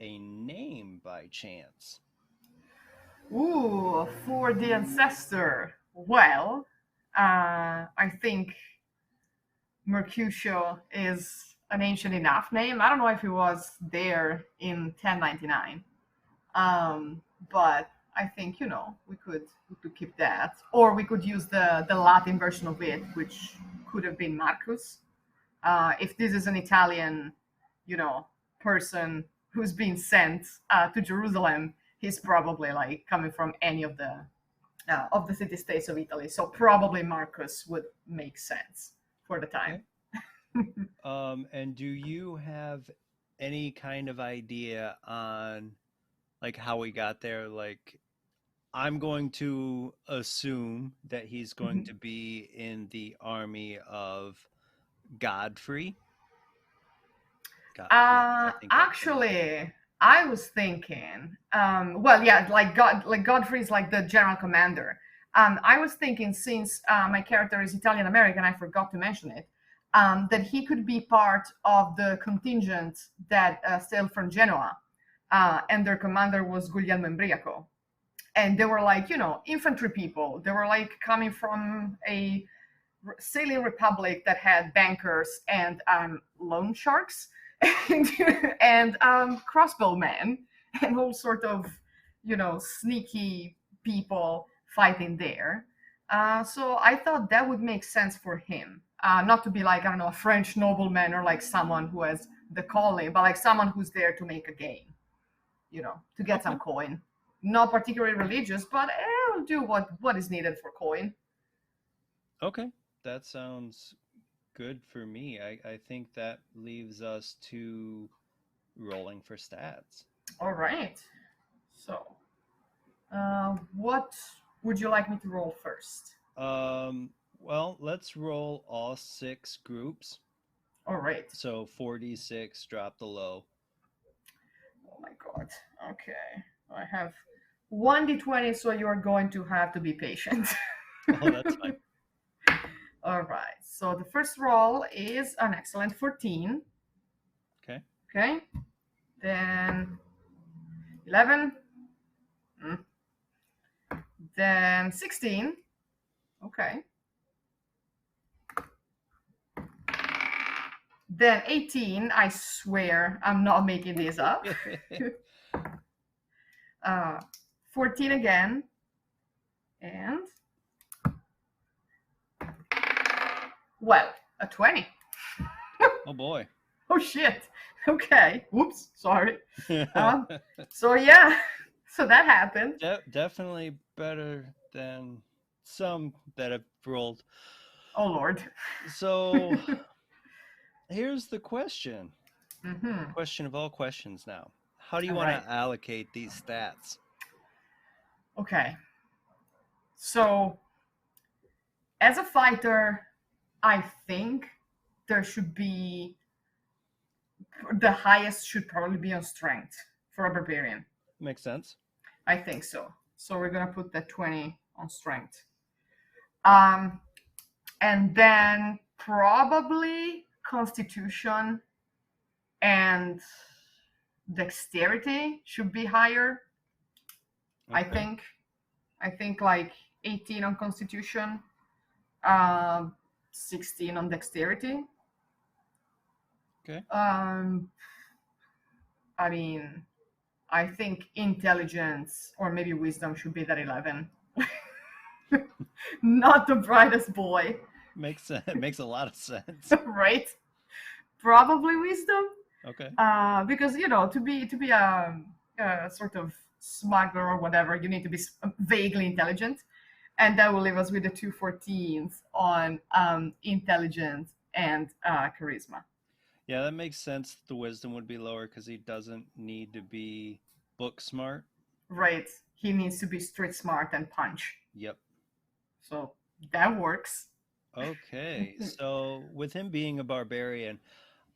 a name by chance? Ooh, for the ancestor. Well, I think Mercutio is an ancient enough name. I don't know if it was there in 1099, but I think we could keep that, or we could use the Latin version of it, which could have been Marcus. If this is an Italian, person who's been sent to Jerusalem, he's probably like coming from any of the city-states of Italy. So probably Marcus would make sense for the time. Okay. And do you have any kind of idea on like how we got there? Like, I'm going to assume that he's going to be in the army of Godfrey. Actually, I was thinking, like Godfrey's like the general commander. I was thinking, since my character is Italian American, I forgot to mention it, that he could be part of the contingent that sailed from Genoa, and their commander was Guglielmo Imbriaco. And they were like, infantry people. They were like coming from a sailing republic that had bankers and loan sharks and crossbowmen and all sort of sneaky people fighting there. So I thought that would make sense for him, not to be like, I don't know, a French nobleman or like someone who has the calling, but like someone who's there to make a gain, to get some coin. Not particularly religious, but will do what is needed for coin. Okay, that sounds good for me. I think that leaves us to rolling for stats. All right. So, what would you like me to roll first? Well, let's roll all 6 groups. All right. So 4d6, drop the low. Oh my god. Okay. I have 1d20, so you're going to have to be patient. Oh, that's fine. All right. So the first roll is an excellent 14. Okay. Okay. Then 11. Then 16. Okay. Then 18. I swear I'm not making this up. 14 again. And, well, a 20. Oh boy. Oh shit. Okay. Whoops. Sorry. So yeah. So that happened. Definitely better than some that have rolled. Oh Lord. So here's the question. Mm-hmm. Question of all questions now. How do you All want right. to allocate these stats? Okay. So as a fighter, I think there should be the highest should probably be on strength for a barbarian. Makes sense. I think so. So we're gonna put that 20 on strength. And then probably constitution and dexterity should be higher. Okay. I think like 18 on constitution, 16 on dexterity. Okay. I mean, I think intelligence or maybe wisdom should be that 11. Not the brightest boy. Makes a lot of sense. Right? Probably wisdom. Okay. Because to be a sort of smuggler or whatever, you need to be vaguely intelligent, and that will leave us with the 2 14s on intelligence and charisma. Yeah, that makes sense. The wisdom would be lower because he doesn't need to be book smart. Right. He needs to be street smart and punch. Yep. So that works. Okay. So with him being a barbarian,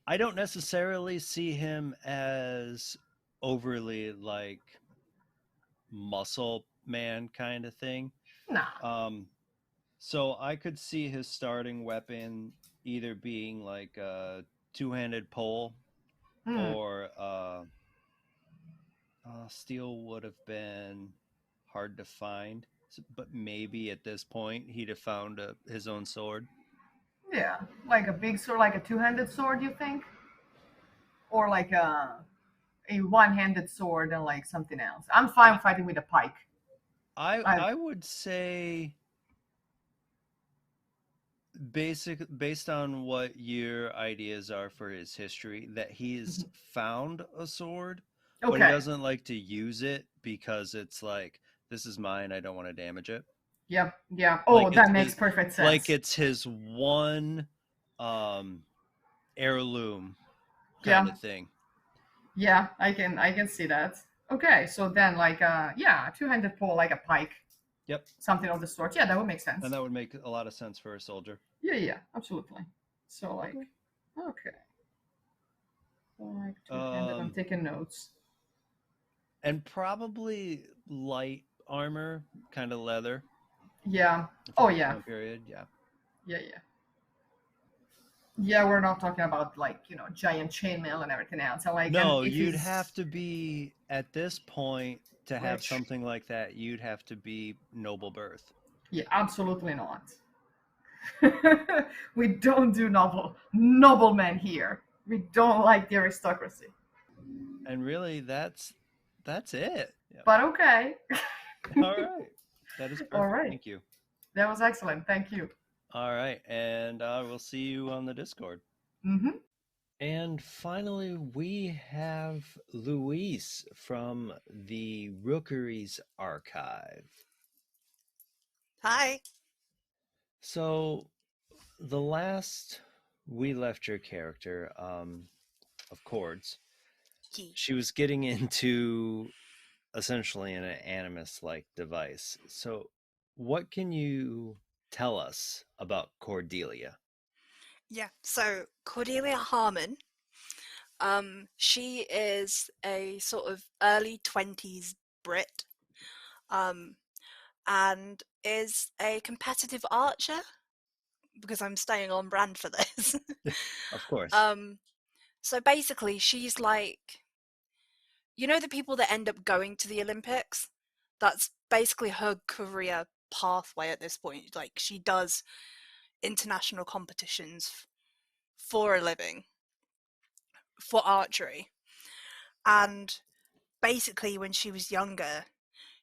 I don't necessarily see him as overly like muscle man kind of thing. Nah. So I could see his starting weapon either being like a two-handed pole or steel would have been hard to find, but maybe at this point he'd have found his own sword. Yeah, like a big sword, like a two-handed sword, you think? Or like a one-handed sword and like something else. I'm fine fighting with a pike. I would say based on what your ideas are for his history, that he's found a sword, but he doesn't like to use it because it's like, this is mine, I don't want to damage it. Yep. Yeah. Oh, Like that makes perfect sense. Like it's his one heirloom kind of thing. Yeah, I can see that. Okay, so then like a two-handed pole, like a pike. Yep. Something of the sort. Yeah, that would make sense. And that would make a lot of sense for a soldier. Yeah, absolutely. So like, okay. So like two-handed, I'm taking notes. And probably light armor, kind of leather. Yeah. Oh yeah. Period. Yeah. Yeah. Yeah, we're not talking about like giant chainmail and everything else. And like, no, you'd have to be at this point to have rich. something like that. You'd have to be noble birth. Yeah, absolutely not. We don't do noblemen here. We don't like the aristocracy. And really, that's it. Yep. But okay. All right. That is perfect. All right. Thank you. That was excellent. Thank you. All right. And we'll see you on the Discord. Mm-hmm. And finally, we have Luis from the Rookeries Archive. Hi. So, the last we left your character, of Cords, she was getting into essentially an animus-like device. So, what can you tell us about Cordelia? Yeah. So Cordelia Harmon, she is a sort of early 20s Brit, um, and is a competitive archer because I'm staying on brand for this. Of course. um, so basically, she's like, you know, the people that end up going to the Olympics? That's basically her career pathway at this point. Like, she does international competitions for a living for archery. And basically, when she was younger,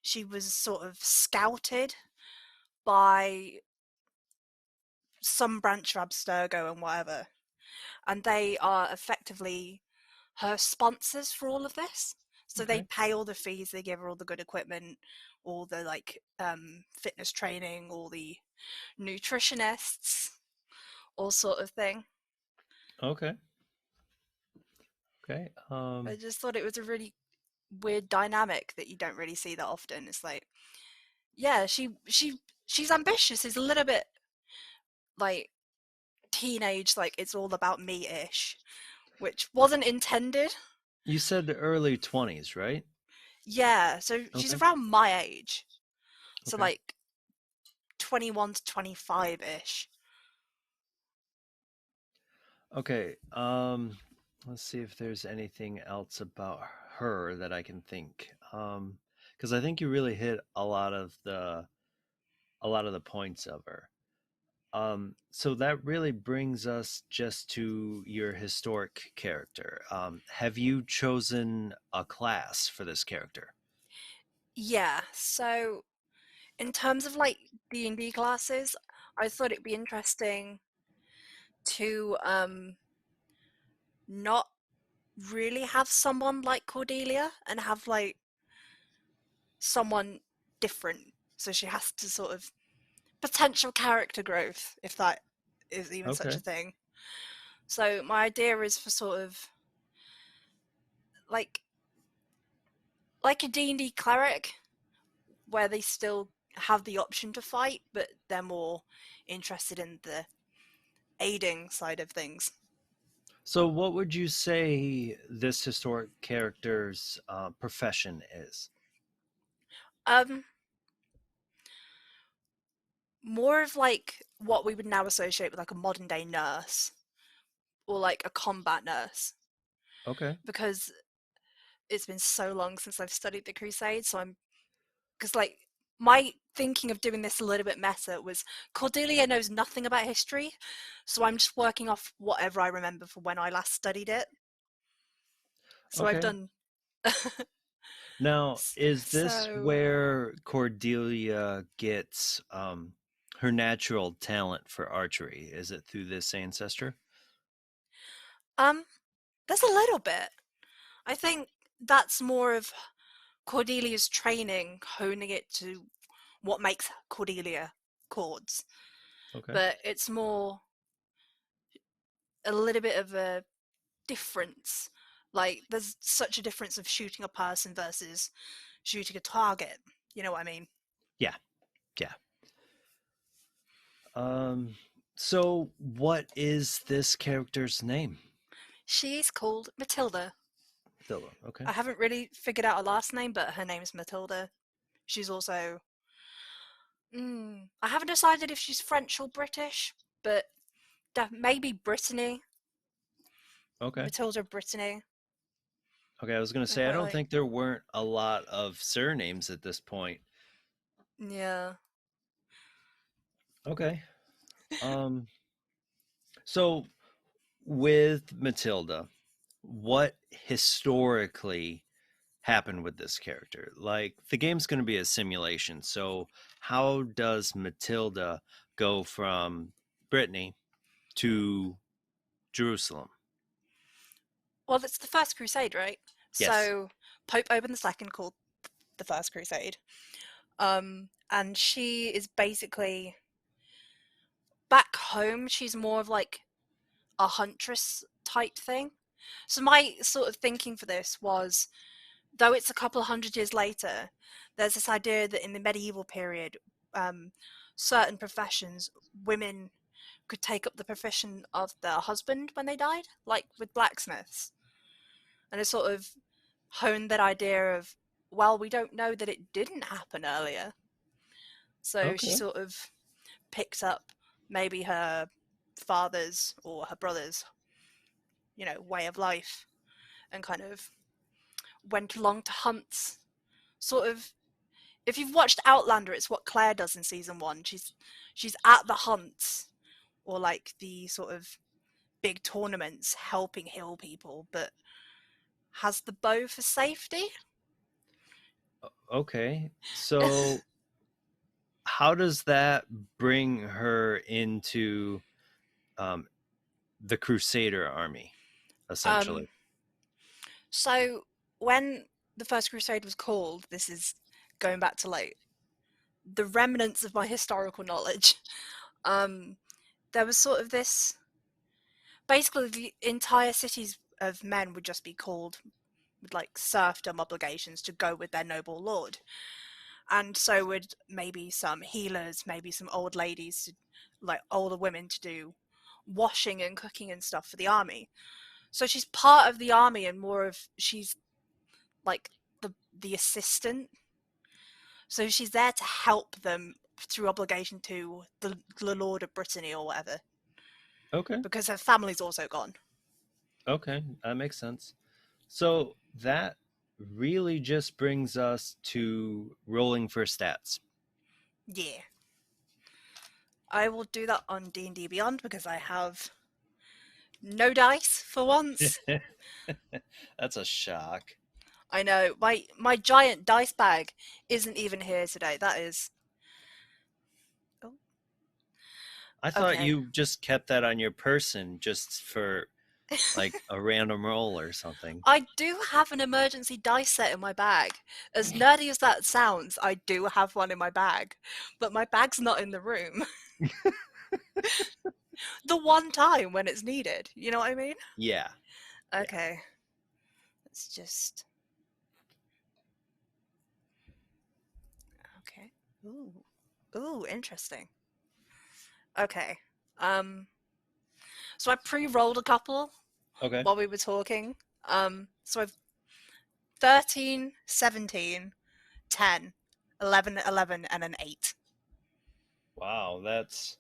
she was sort of scouted by some branch of Abstergo and whatever. And they are effectively her sponsors for all of this. So they Okay. pay all the fees, they give her all the good equipment, all the like fitness training, all the nutritionists, all sort of thing. Okay. Okay. I just thought it was a really weird dynamic that you don't really see that often. It's like, yeah, she's ambitious. It's a little bit like teenage, like it's all about me-ish, which wasn't intended. You said the early 20s, right? Yeah, so she's Okay. around my age. So Okay. like 21 to 25-ish. Okay. Let's see if there's anything else about her that I can think. Because I think you really hit a lot of the points of her. So that really brings us just to your historic character. Have you chosen a class for this character? Yeah, so in terms of like D&D classes, I thought it'd be interesting to not really have someone like Cordelia and have like someone different. So she has to sort of potential character growth, if that is even such Okay. a thing. So my idea is for sort of like a D&D cleric where they still have the option to fight, but they're more interested in the aiding side of things. So, what would you say this historic character's profession is? Um, More of like what we would now associate with like a modern day nurse or like a combat nurse, Okay. because it's been so long since I've studied the Crusades. So I'm because like my thinking of doing this a little bit meta was Cordelia knows nothing about history, so I'm just working off whatever I remember from when I last studied it. So I've Okay. done. Now, is this So where Cordelia gets her natural talent for archery? Is it through this ancestor? um, there's a little bit. I think that's more of Cordelia's training, honing it to what makes Cordelia chords. Okay. But it's more a little bit of a difference. Like there's such a difference of shooting a person versus shooting a target. You know what I mean? Yeah. Yeah. Um, so what is this character's name? She's called Matilda. Matilda. Okay. I haven't really figured out her last name, but her name's Matilda. She's also. I haven't decided if she's French or British, but maybe Brittany. Okay. Matilda Brittany. Okay, I was gonna I say I quite don't like. think there weren't a lot of surnames at this point. Yeah. Okay. Um, so with Matilda, what historically happened with this character? Like the game's gonna be a simulation, so how does Matilda go from Brittany to Jerusalem? Well, it's the First Crusade, right? Yes. So Pope Urban II called the First Crusade. And she is basically back home. She's more of like a huntress type thing. So my sort of thinking for this was, though it's a couple of hundred years later, there's this idea that in the medieval period, certain professions, women could take up the profession of their husband when they died, like with blacksmiths. And it sort of honed that idea of, well, we don't know that it didn't happen earlier. So she Okay. sort of picked up maybe her father's or her brother's, way of life, and kind of went along to hunts. Sort of, if you've watched Outlander, it's what Claire does in season 1. She's at the hunts, or like the sort of big tournaments, helping heal people, but has the bow for safety. Okay. So how does that bring her into the Crusader army, essentially? So when the First Crusade was called, this is going back to like the remnants of my historical knowledge. There was sort of this. Basically, the entire cities of men would just be called with like serfdom obligations to go with their noble lord, and so would maybe some healers, maybe some old ladies, like older women, to do washing and cooking and stuff for the army. So she's part of the army, and more of she's like the assistant. So she's there to help them through obligation to the Lord of Brittany or whatever, Okay. because her family's also gone. Okay. That makes sense. So that really just brings us to rolling for stats. Yeah. I will do that on D&D Beyond because I have no dice for once. That's a shock. I know, my giant dice bag isn't even here today. That is... Oh, I thought okay. you just kept that on your person just for like a random roll or something. I do have an emergency dice set in my bag. As nerdy as that sounds, I do have one in my bag. But my bag's not in the room. The one time when it's needed. You know what I mean? Yeah. Okay. Let's just... Okay. Ooh. Ooh, interesting. Okay. So I pre-rolled a couple Okay. while we were talking. So I've 13, 17, 10, 11, 11, and an 8. Wow, that's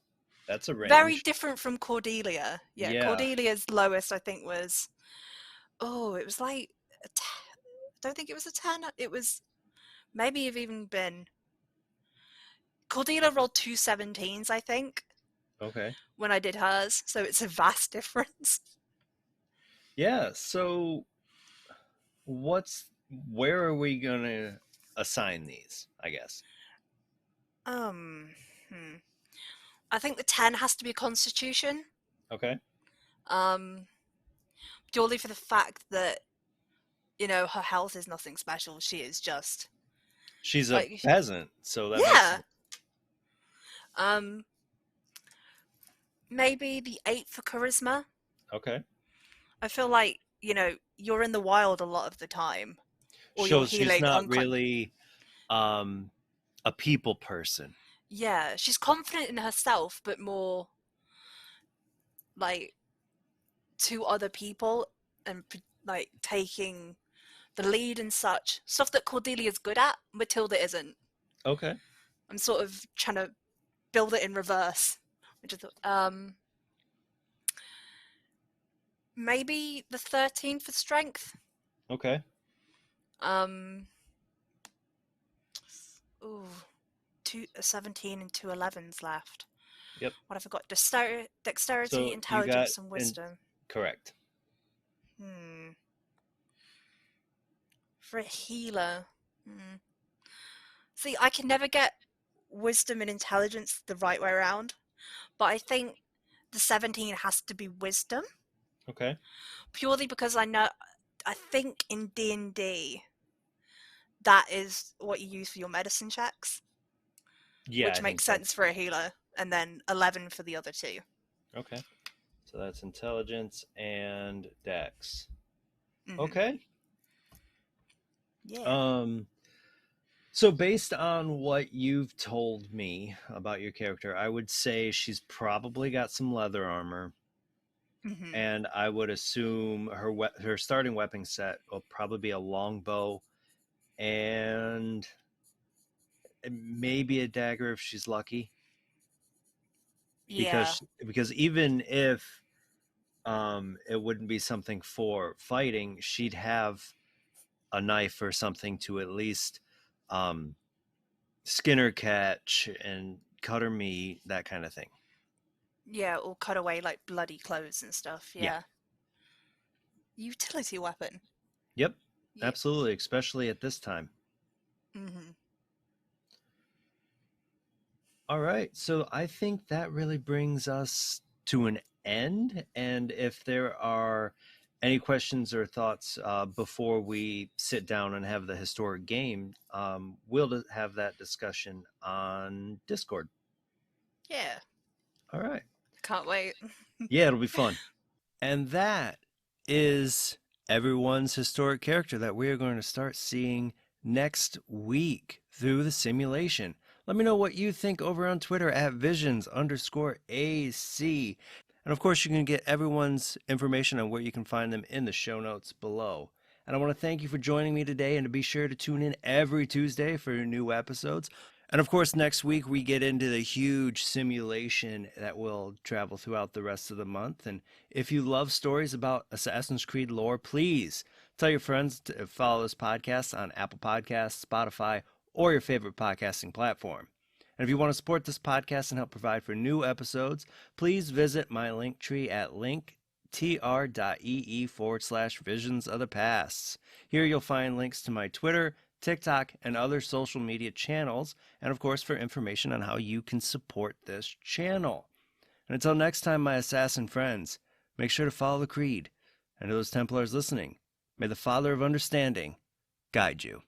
a Very range. different from Cordelia. Yeah, Yeah. Cordelia's lowest, I think, was... Oh, it was like... I don't think it was a 10. It was... Maybe have even been... Cordelia rolled 2 17s, I think, Okay. when I did hers. So it's a vast difference. Yeah, so where are we gonna assign these, I guess? Hmm. I think the 10 has to be Constitution. Okay. Purely for the fact that, her health is nothing special. She is just She's a like, peasant, so that makes yeah. sense. Maybe the 8 for Charisma. Okay. I feel like, you're in the wild a lot of the time, or you're So she's healing not really a people person. Yeah, she's confident in herself, but more like to other people, and like taking the lead and such. Stuff that Cordelia's good at, Matilda isn't. Okay. I'm sort of trying to build it in reverse. Which is, maybe the 13 for strength. Okay. Ooh, 17 and 2 11s left. Yep. What have I got? Dexterity, So you got intelligence, and wisdom. correct. For a healer. See, I can never get wisdom and intelligence the right way around, but I think the 17 has to be wisdom. Okay. Purely because I think in D&D, that is what you use for your medicine checks. Yeah, which I makes think so. sense for a healer, and then 11 for the other 2. Okay. So that's intelligence and dex. Mm-hmm. Okay. Yeah. So based on what you've told me about your character, I would say she's probably got some leather armor, Hmm. and I would assume her starting weapon set will probably be a longbow and maybe a dagger if she's lucky. Yeah. Because even if it wouldn't be something for fighting, she'd have a knife or something to at least um, skin her catch and cut her meat, that kind of thing. Yeah, or cut away like bloody clothes and stuff. Yeah. Yeah. Utility weapon. Yep, Yeah. absolutely, especially at this time. Hmm. All right, so I think that really brings us to an end. And if there are any questions or thoughts before we sit down and have the historic game, we'll have that discussion on Discord. Yeah. All right. Can't wait. Yeah, it'll be fun. And that is everyone's historic character that we are going to start seeing next week through the simulation. Let me know what you think over on Twitter at visions_AC. And of course, you can get everyone's information on where you can find them in the show notes below. And I want to thank you for joining me today, and to be sure to tune in every Tuesday for new episodes. And of course, next week we get into the huge simulation that will travel throughout the rest of the month. And if you love stories about Assassin's Creed lore, please tell your friends to follow this podcast on Apple Podcasts, Spotify, or your favorite podcasting platform. And if you want to support this podcast and help provide for new episodes, please visit my link tree at linktr.ee/visions of the past. Here you'll find links to my Twitter, TikTok, and other social media channels, and of course for information on how you can support this channel. And until next time, my assassin friends, make sure to follow the creed. And to those Templars listening, may the Father of Understanding guide you.